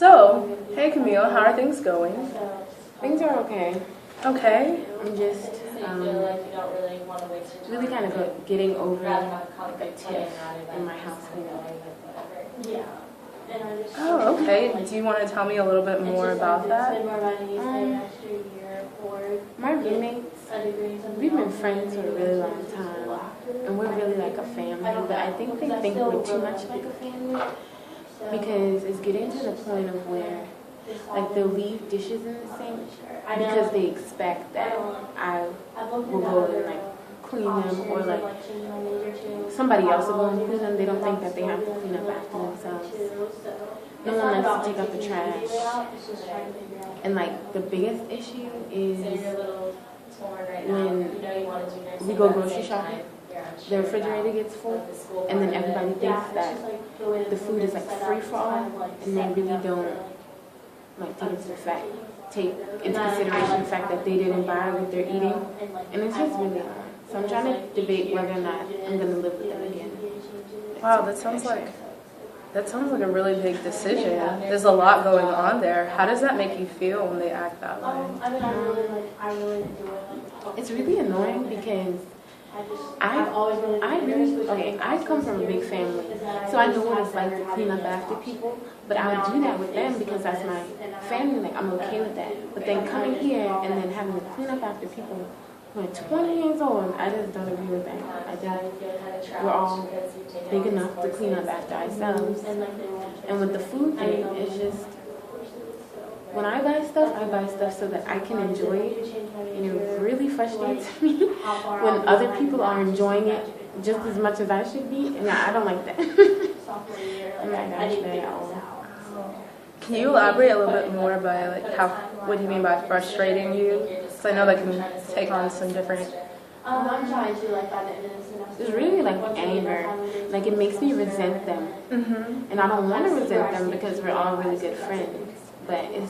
So, hey Camille, how are things going? Things are okay. Okay. I'm just really kind of getting over like a tiff in my household. Oh, okay. Do you want to tell me a little bit more about that? My roommates, we've been friends for a really long time, and we're really like a family, but I think they think we're too much like a family because it's getting to the point of where like they'll leave dishes in the sink because they expect that I will go and like clean them, or like somebody else will go and clean them. They don't think that they have to clean up after themselves. No one likes to take out the trash. And like the biggest issue is when we go grocery shopping, the refrigerator gets full, and then everybody thinks that the food is like free for all, and they really don't like take into consideration the fact that they didn't buy what they're eating, and it's just really hard. So I'm trying to debate whether or not I'm going to live with them again. Wow, that sounds like a really big decision. There's a lot going on there. How does that make you feel when they act that way? It's really annoying because I come from a big family, so I know what it's like to clean up after people, but I'll do that with them because that's my family, like I'm okay with that. But then coming here and then having to clean up after people who are 20 years old, I just don't agree with that. I think we're all big enough to clean up after ourselves. And with the food thing, it's just, when I buy stuff so that I can enjoy it, and it really frustrates me when other people are enjoying it just as much as I should be, and I don't like that. I'm not actually at all. Can you elaborate a little bit more by like what do you mean by frustrating you? Because I know that can take on some different. It's really like anger. Like it makes me resent them, and I don't want to resent them because we're all really good friends. But it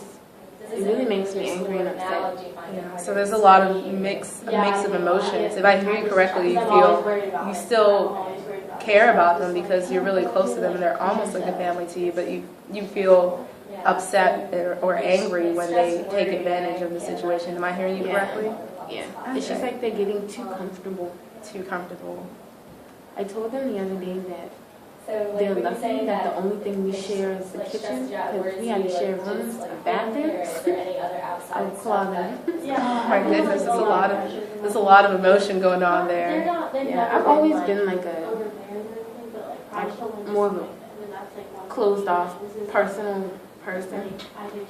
really makes me angry and upset. Yeah. So there's a lot of mix of emotions. If I hear you correctly, you still care about them because you're really close to them and they're almost like a family to you. But you feel upset or angry when they take advantage of the situation. Am I hearing you correctly? Yeah. Okay. It's just like they're getting too comfortable. Too comfortable. I told them the other day that they're lucky that the only thing we share is the kitchen, because we had to share rooms and bathrooms. I would claw them. Oh my goodness, there's a lot of emotion going on there. Yeah, I've always been like more of a closed off, personal person.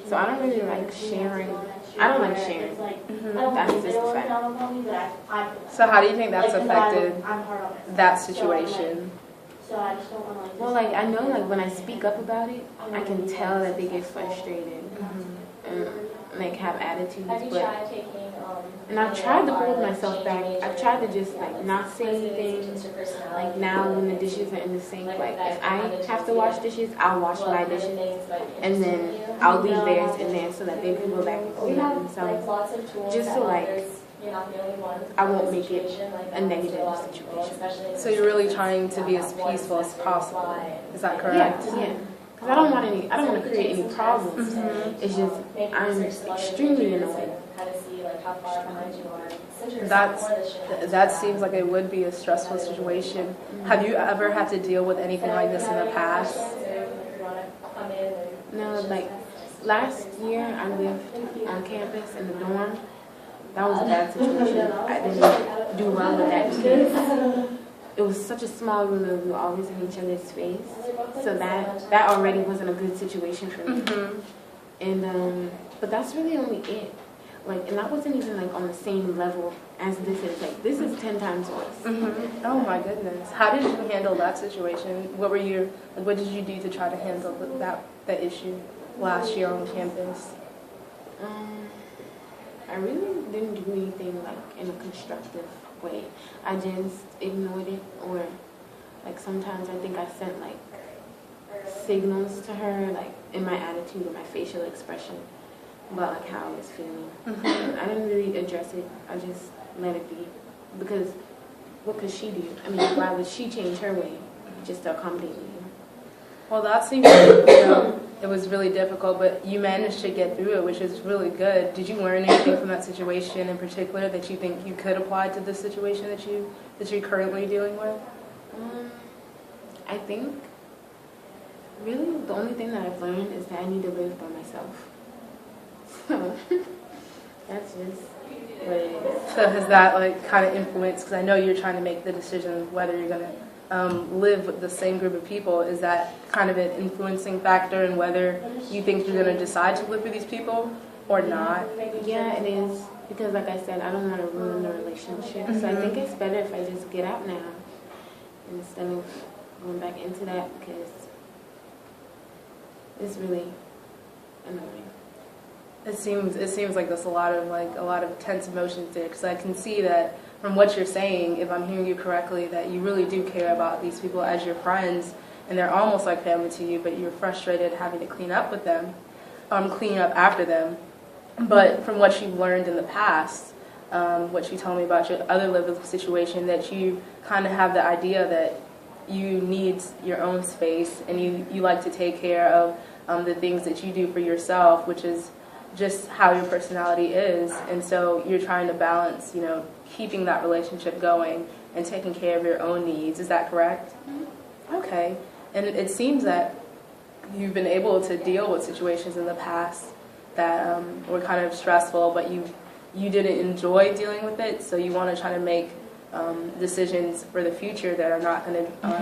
So I don't really like sharing. I don't like sharing. That's just a fact. So how do you think that's affected that situation? Well, like I know, like when I speak up about it, I can tell that they get frustrated and like have attitudes. And I've tried to hold myself back. I've tried to just like not say anything. Like now, when the dishes are in the sink, like if I have to wash dishes, I'll wash my dishes, and then I'll leave theirs in there so that they can go back and clean up themselves. Just so like I won't make it a negative situation. So you're really trying to be as peaceful as possible. Is that correct? Yeah. Because I don't want to create any problems. It's just I'm extremely annoyed. That seems like it would be a stressful situation. Have you ever had to deal with anything like this in the past? No, like last year I lived on campus in the dorm. That was a bad situation. I didn't do well with that because it was such a small room and we were always in each other's face. So that already wasn't a good situation for me. And but that's really only it. Like, and that wasn't even like on the same level as this is. Like, this is 10 times worse. Oh my goodness! How did you handle that situation? What did you do to try to handle that issue last year on campus? I really didn't do anything like in a constructive way. I just ignored it, or like sometimes I think I sent like signals to her, like in my attitude or my facial expression, about like how I was feeling. I didn't really address it. I just let it be, because what could she do? I mean, why would she change her way just to accommodate me? Well, that seems like, it was really difficult, but you managed to get through it, which is really good. Did you learn anything from that situation in particular that you think you could apply to the situation that you're currently dealing with? I think really the only thing that I've learned is that I need to live by myself. So that's just what it is. So has that like kind of influenced, because I know you're trying to make the decision whether you're going to live with the same group of people, is that kind of an influencing factor in whether you think you're going to decide to live with these people or not? Yeah, it is, because like I said, I don't want to ruin the relationship. So I think it's better if I just get out now instead of going back into that, because it's really annoying. It seems like there's a lot of tense emotions there, because I can see that from what you're saying, if I'm hearing you correctly, that you really do care about these people as your friends, and they're almost like family to you, but you're frustrated having to clean up with them, clean up after them. But from what you've learned in the past, what you told me about your other living situation, that you kind of have the idea that you need your own space, and you like to take care of the things that you do for yourself, which is just how your personality is. And so you're trying to balance, keeping that relationship going and taking care of your own needs. Is that correct? Mm-hmm. Okay. And it seems that you've been able to deal with situations in the past that were kind of stressful, but you didn't enjoy dealing with it, so you want to try to make decisions for the future that are not going to